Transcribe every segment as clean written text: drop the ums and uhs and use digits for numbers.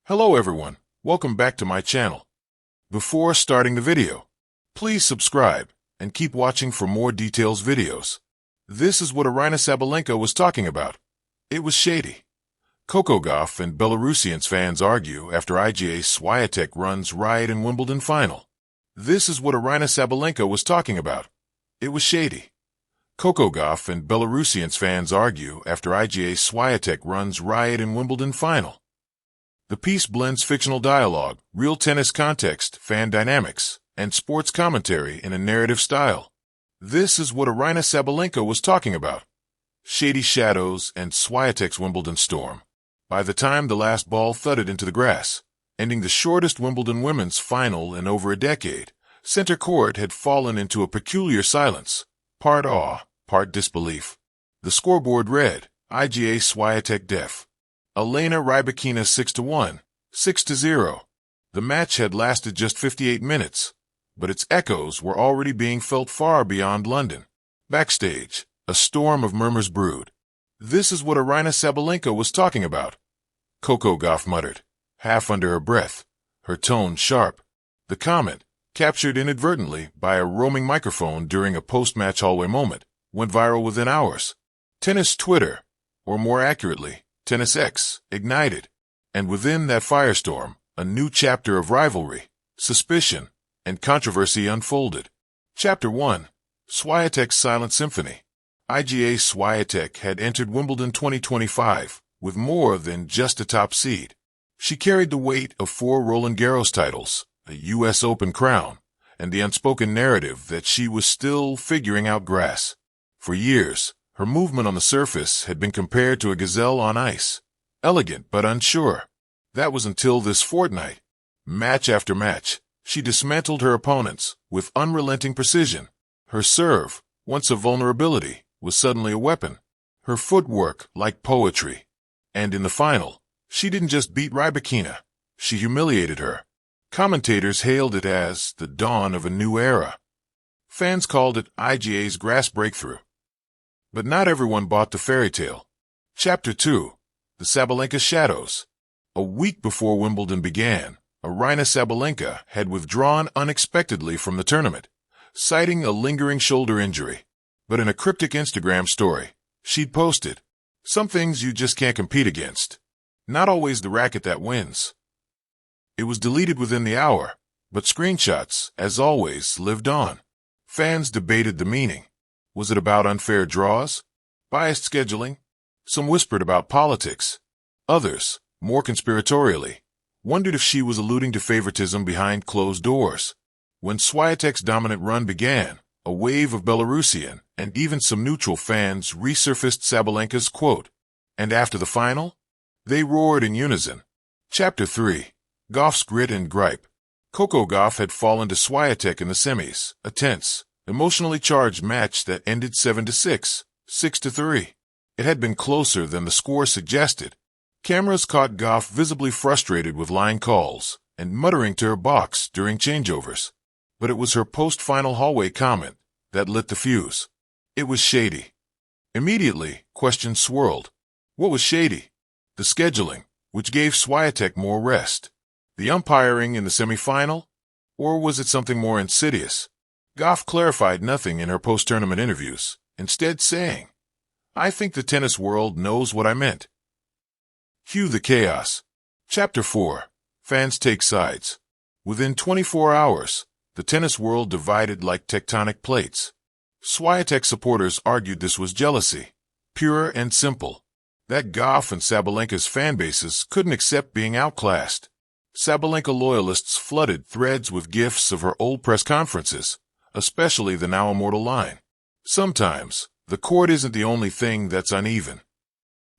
Hello everyone, welcome back to my channel. Before starting the video, please subscribe and keep watching for more details videos. This is what Aryna Sabalenka was talking about. It was shady. Coco Gauff and Belarusian's fans argue after IGA Swiatek runs riot in Wimbledon final. This is what Aryna Sabalenka was talking about. It was shady. Coco Gauff and Belarusian's fans argue after IGA Swiatek runs riot in Wimbledon final. The piece blends fictional dialogue, real tennis context, fan dynamics, and sports commentary in a narrative style. This is what Aryna Sabalenka was talking about. Shady shadows and Swiatek's Wimbledon storm. By the time the last ball thudded into the grass, ending the shortest Wimbledon women's final in over a decade, center court had fallen into a peculiar silence, part awe, part disbelief. The scoreboard read, IGA Swiatek def. Aryna Rybakina 6-1, 6-0. The match had lasted just 58 minutes, but its echoes were already being felt far beyond London. Backstage, a storm of murmurs brewed. This is what Aryna Sabalenka was talking about. Coco Gauff muttered, half under her breath, her tone sharp. The comment, captured inadvertently by a roaming microphone during a post-match hallway moment, went viral within hours. Tennis Twitter, or more accurately, Tennis X, ignited, and within that firestorm, a new chapter of rivalry, suspicion, and controversy unfolded. Chapter 1. Swiatek's Silent Symphony. IGA Swiatek had entered Wimbledon 2025 with more than just a top seed. She carried the weight of 4 Roland Garros titles, a U.S. Open crown, and the unspoken narrative that she was still figuring out grass. For years, her movement on the surface had been compared to a gazelle on ice, elegant but unsure. That was until this fortnight. Match after match, she dismantled her opponents with unrelenting precision. Her serve, once a vulnerability, was suddenly a weapon. Her footwork like poetry. And in the final, she didn't just beat Rybakina, she humiliated her. Commentators hailed it as the dawn of a new era. Fans called it IGA's grass breakthrough. But not everyone bought the fairy tale. Chapter 2. The Sabalenka Shadows. A week before Wimbledon began, Aryna Sabalenka had withdrawn unexpectedly from the tournament, citing a lingering shoulder injury. But in a cryptic Instagram story, she'd posted, "Some things you just can't compete against. Not always the racket that wins." It was deleted within the hour, but screenshots, as always, lived on. Fans debated the meaning. Was it about unfair draws? Biased scheduling? Some whispered about politics. Others, more conspiratorially, wondered if she was alluding to favoritism behind closed doors. When Swiatek's dominant run began, a wave of Belarusian and even some neutral fans resurfaced Sabalenka's quote. And after the final? They roared in unison. Chapter 3. Gauff's Grit and Gripe. Coco Gauff had fallen to Swiatek in the semis, a tense, emotionally charged match that ended 7-6, 6-3. It had been closer than the score suggested. Cameras caught Gauff visibly frustrated with line calls and muttering to her box during changeovers. But it was her post-final hallway comment that lit the fuse. It was shady. Immediately, questions swirled. What was shady? The scheduling, which gave Swiatek more rest. The umpiring in the semifinal? Or was it something more insidious? Gauff clarified nothing in her post-tournament interviews, instead saying, "I think the tennis world knows what I meant." Cue the chaos. Chapter 4. Fans take sides. Within 24 hours, the tennis world divided like tectonic plates. Swiatek supporters argued this was jealousy, pure and simple, that Gauff and Sabalenka's fan bases couldn't accept being outclassed. Sabalenka loyalists flooded threads with gifs of her old press conferences, especially the now immortal line. Sometimes, the court isn't the only thing that's uneven.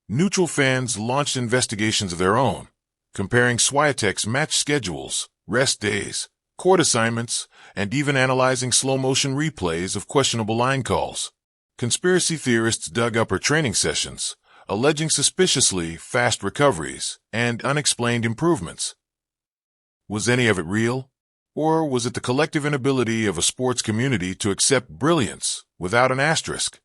Neutral fans launched investigations of their own, comparing Swiatek's match schedules, rest days, court assignments, and even analyzing slow-motion replays of questionable line calls. Conspiracy theorists dug up her training sessions, alleging suspiciously fast recoveries and unexplained improvements. Was any of it real? Or was it the collective inability of a sports community to accept brilliance without an asterisk?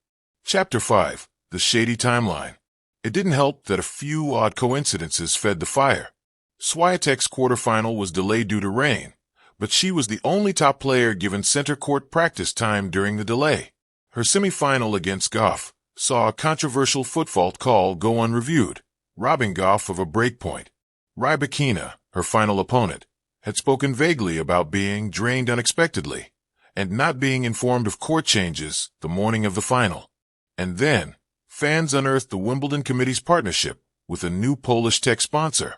Chapter 5. The Shady Timeline. It didn't help that a few odd coincidences fed the fire. Swiatek's quarterfinal was delayed due to rain, but she was the only top player given center court practice time during the delay. Her semifinal against Gauff saw a controversial foot fault call go unreviewed, robbing Gauff of a break point. Rybakina, her final opponent, had spoken vaguely about being drained unexpectedly and not being informed of court changes the morning of the final. And then, fans unearthed the Wimbledon committee's partnership with a new Polish tech sponsor,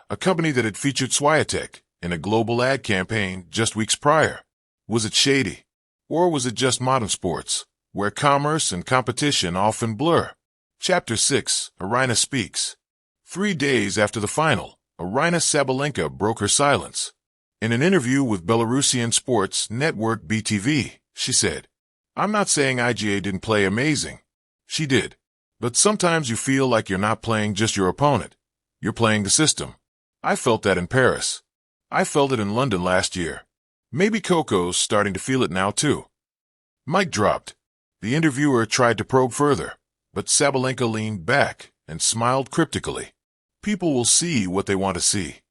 a company that had featured Swiatek in a global ad campaign just weeks prior. Was it shady? Or was it just modern sports, where commerce and competition often blur? Chapter 6, Aryna Speaks. 3 days after the final, Aryna Sabalenka broke her silence. In an interview with Belarusian sports network BTV, she said, "I'm not saying IGA didn't play amazing. She did. But sometimes you feel like you're not playing just your opponent. You're playing the system. I felt that in Paris. I felt it in London last year. Maybe Coco's starting to feel it now too." Mic dropped. The interviewer tried to probe further, but Sabalenka leaned back and smiled cryptically. People will see what they want to see.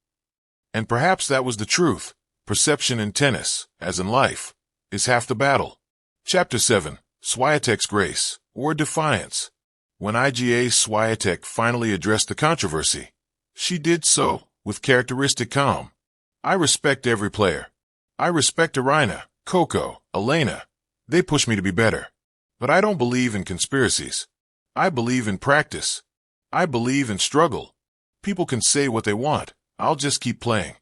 And perhaps that was the truth. Perception in tennis, as in life, is half the battle. Chapter 7, Swiatek's Grace, or Defiance. When IGA's Swiatek finally addressed the controversy, she did so with characteristic calm. "I respect every player. I respect Aryna, Coco, Aryna. They push me to be better. But I don't believe in conspiracies. I believe in practice. I believe in struggle. People can say what they want. I'll just keep playing."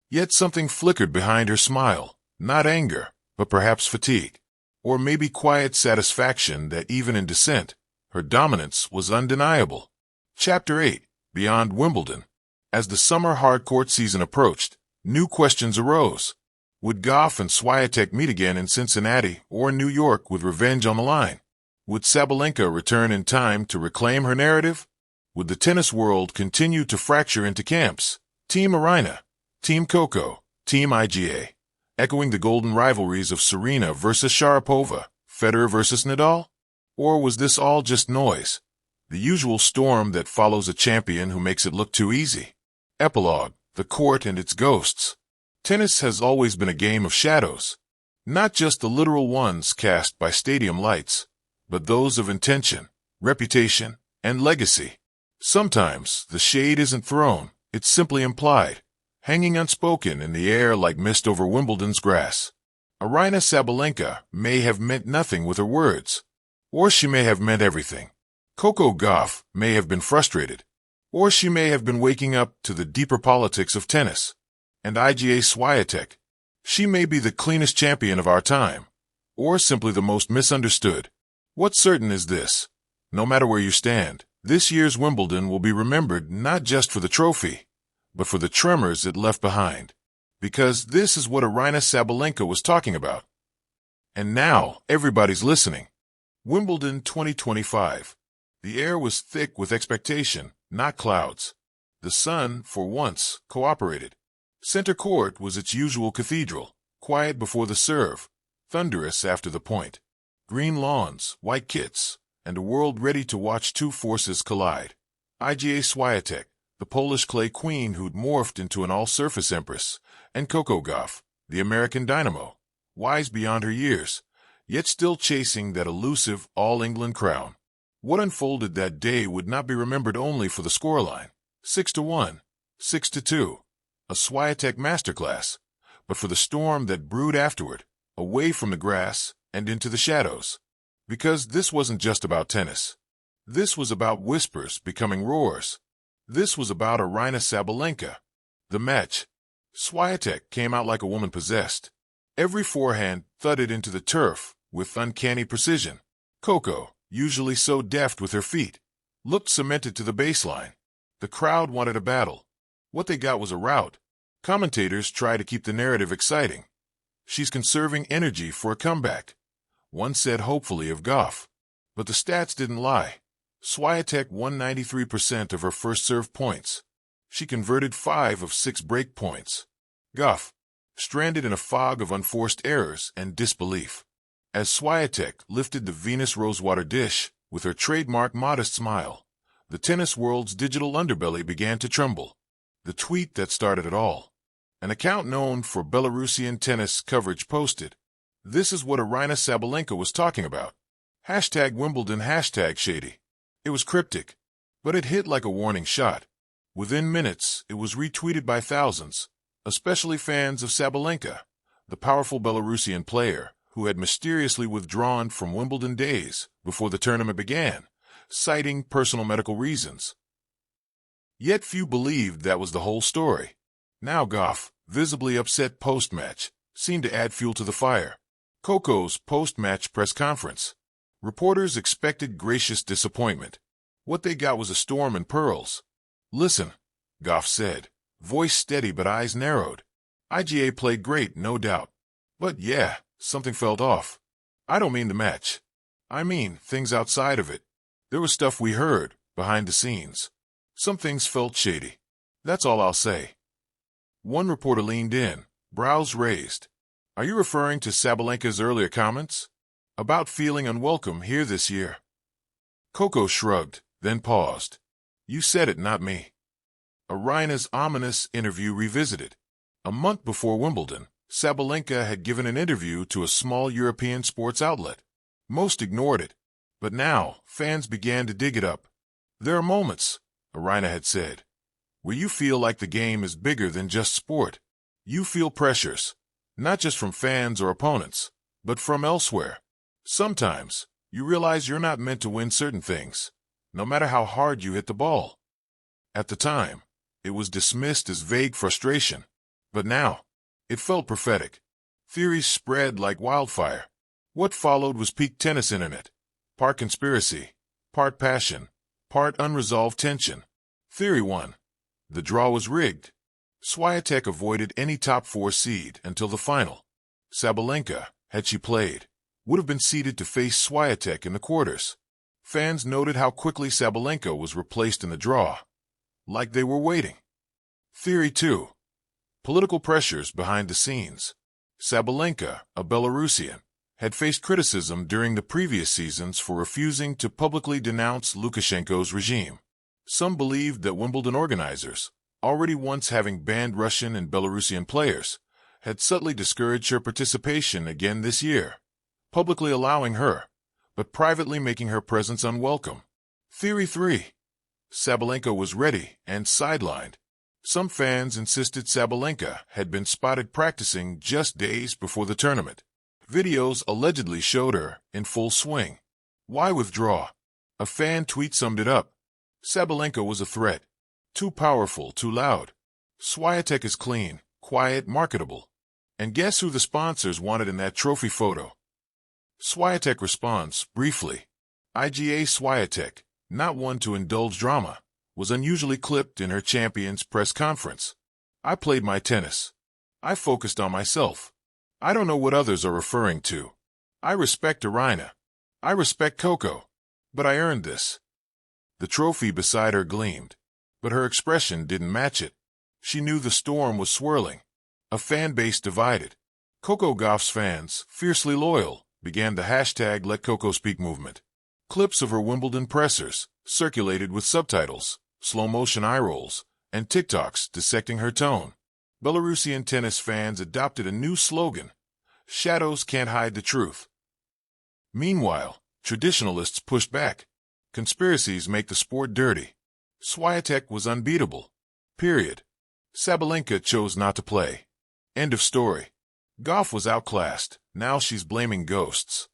Yet something flickered behind her smile, not anger, but perhaps fatigue, or maybe quiet satisfaction that even in dissent, her dominance was undeniable. Chapter 8, Beyond Wimbledon. As the summer hard-court season approached, new questions arose. Would Gauff and Swiatek meet again in Cincinnati or New York with revenge on the line? Would Sabalenka return in time to reclaim her narrative? Would the tennis world continue to fracture into camps? Team Aryna, Team Coco, Team IGA, echoing the golden rivalries of Serena versus Sharapova, Federer versus Nadal? Or was this all just noise? The usual storm that follows a champion who makes it look too easy. Epilogue, the court and its ghosts. Tennis has always been a game of shadows. Not just the literal ones cast by stadium lights, but those of intention, reputation, and legacy. Sometimes the shade isn't thrown, it's simply implied, hanging unspoken in the air like mist over Wimbledon's grass. Aryna Sabalenka may have meant nothing with her words, or she may have meant everything. Coco Gauff may have been frustrated, or she may have been waking up to the deeper politics of tennis. And IGA Swiatek, she may be the cleanest champion of our time, or simply the most misunderstood. What's certain is this: no matter where you stand, this year's Wimbledon will be remembered not just for the trophy, but for the tremors it left behind. Because this is what Aryna Sabalenka was talking about. And now, everybody's listening. Wimbledon 2025. The air was thick with expectation, not clouds. The sun, for once, cooperated. Center court was its usual cathedral, quiet before the serve, thunderous after the point. Green lawns, white kits, and a world ready to watch two forces collide. IGA Swiatek, the Polish clay queen who'd morphed into an all-surface empress, and Coco Gauff, the American dynamo, wise beyond her years, yet still chasing that elusive All-England crown. What unfolded that day would not be remembered only for the scoreline, 6-1, 6-2, a Swiatek masterclass, but for the storm that brewed afterward, away from the grass and into the shadows. Because this wasn't just about tennis. This was about whispers becoming roars. This was about Aryna Sabalenka. The match. Swiatek came out like a woman possessed. Every forehand thudded into the turf with uncanny precision. Coco, usually so deft with her feet, looked cemented to the baseline. The crowd wanted a battle. What they got was a rout. Commentators try to keep the narrative exciting. She's conserving energy for a comeback. One said hopefully of Gauff. But the stats didn't lie. Swiatek won 93% of her first serve points. She converted 5 of 6 break points. Gauff, stranded in a fog of unforced errors and disbelief. As Swiatek lifted the Venus Rosewater dish with her trademark modest smile, the tennis world's digital underbelly began to tremble. The tweet that started it all. An account known for Belarusian tennis coverage posted, "This is what Aryna Sabalenka was talking about. Hashtag Wimbledon, hashtag shady." It was cryptic, but it hit like a warning shot. Within minutes, it was retweeted by thousands, especially fans of Sabalenka, the powerful Belarusian player who had mysteriously withdrawn from Wimbledon days before the tournament began, citing personal medical reasons. Yet few believed that was the whole story. Now Gauff, visibly upset post-match, seemed to add fuel to the fire. Coco's post-match press conference. Reporters expected gracious disappointment. What they got was a storm in pearls. "Listen," Gauff said, voice steady but eyes narrowed. "IGA played great, no doubt. But yeah, something felt off. I don't mean the match. I mean things outside of it. There was stuff we heard, behind the scenes. Some things felt shady. That's all I'll say." One reporter leaned in, brows raised. "Are you referring to Sabalenka's earlier comments? About feeling unwelcome here this year?" Coco shrugged, then paused. "You said it, not me." Aryna's ominous interview revisited. A month before Wimbledon, Sabalenka had given an interview to a small European sports outlet. Most ignored it, but now fans began to dig it up. "There are moments," Aryna had said, "where you feel like the game is bigger than just sport. You feel pressures, not just from fans or opponents, but from elsewhere. Sometimes, you realize you're not meant to win certain things, no matter how hard you hit the ball." At the time, it was dismissed as vague frustration, but now, it felt prophetic. Theories spread like wildfire. What followed was peak tennis internet. Part conspiracy, part passion, part unresolved tension. Theory 1. The draw was rigged. Swiatek avoided any top 4 seed until the final. Sabalenka, had she played, would have been seeded to face Swiatek in the quarters. Fans noted how quickly Sabalenka was replaced in the draw, like they were waiting. Theory 2. Political pressures behind the scenes. Sabalenka, a Belarusian, had faced criticism during the previous seasons for refusing to publicly denounce Lukashenko's regime. Some believed that Wimbledon organizers, already once having banned Russian and Belarusian players, had subtly discouraged her participation again this year, publicly allowing her, but privately making her presence unwelcome. Theory 3. Sabalenka was ready and sidelined. Some fans insisted Sabalenka had been spotted practicing just days before the tournament. Videos allegedly showed her in full swing. Why withdraw? A fan tweet summed it up. Sabalenka was a threat. Too powerful, too loud. Swiatek is clean, quiet, marketable. And guess who the sponsors wanted in that trophy photo? Swiatek responds, briefly. IGA Swiatek, not one to indulge drama, was unusually clipped in her champion's press conference. "I played my tennis. I focused on myself. I don't know what others are referring to. I respect Aryna. I respect Coco. But I earned this." The trophy beside her gleamed, but her expression didn't match it. She knew the storm was swirling. A fan base divided. Coco Gauff's fans, fiercely loyal, began the hashtag Let Coco Speak movement. Clips of her Wimbledon pressers circulated with subtitles, slow-motion eye rolls, and TikToks dissecting her tone. Belarusian tennis fans adopted a new slogan: "Shadows can't hide the truth." Meanwhile, traditionalists pushed back. Conspiracies make the sport dirty. Swiatek was unbeatable. Period. Sabalenka chose not to play. End of story. Gauff was outclassed. Now she's blaming ghosts.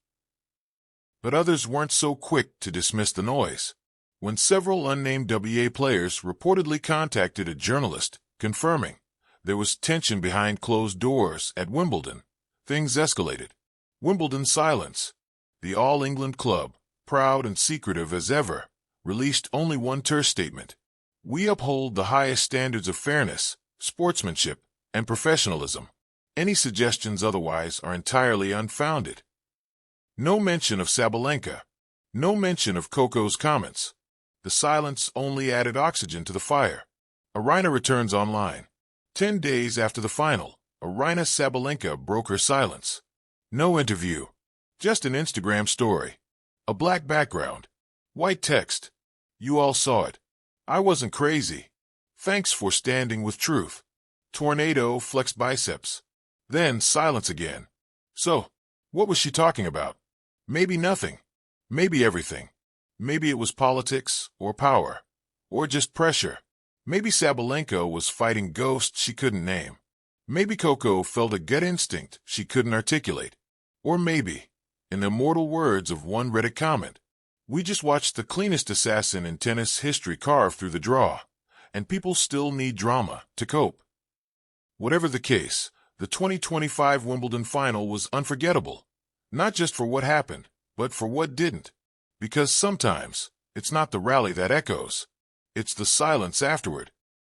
But others weren't so quick to dismiss the noise. When several unnamed WA players reportedly contacted a journalist, confirming there was tension behind closed doors at Wimbledon, things escalated. Wimbledon silence. The All England club, proud and secretive as ever, released only one terse statement. "We uphold the highest standards of fairness, sportsmanship, and professionalism. Any suggestions otherwise are entirely unfounded." No mention of Sabalenka. No mention of Coco's comments. The silence only added oxygen to the fire. Aryna returns online. 10 days after the final, Aryna Sabalenka broke her silence. No interview. Just an Instagram story. A black background. White text. "You all saw it. I wasn't crazy." Thanks for standing with truth. Tornado flex biceps. Then silence again. So, what was she talking about? Maybe nothing. Maybe everything. Maybe it was politics, or power, or just pressure. Maybe Sabalenka was fighting ghosts she couldn't name. Maybe Coco felt a gut instinct she couldn't articulate. Or maybe, in the immortal words of one Reddit comment, we just watched the cleanest assassin in tennis history carve through the draw, and people still need drama to cope. Whatever the case, the 2025 Wimbledon final was unforgettable, not just for what happened, but for what didn't. Because sometimes, it's not the rally that echoes, it's the silence afterward.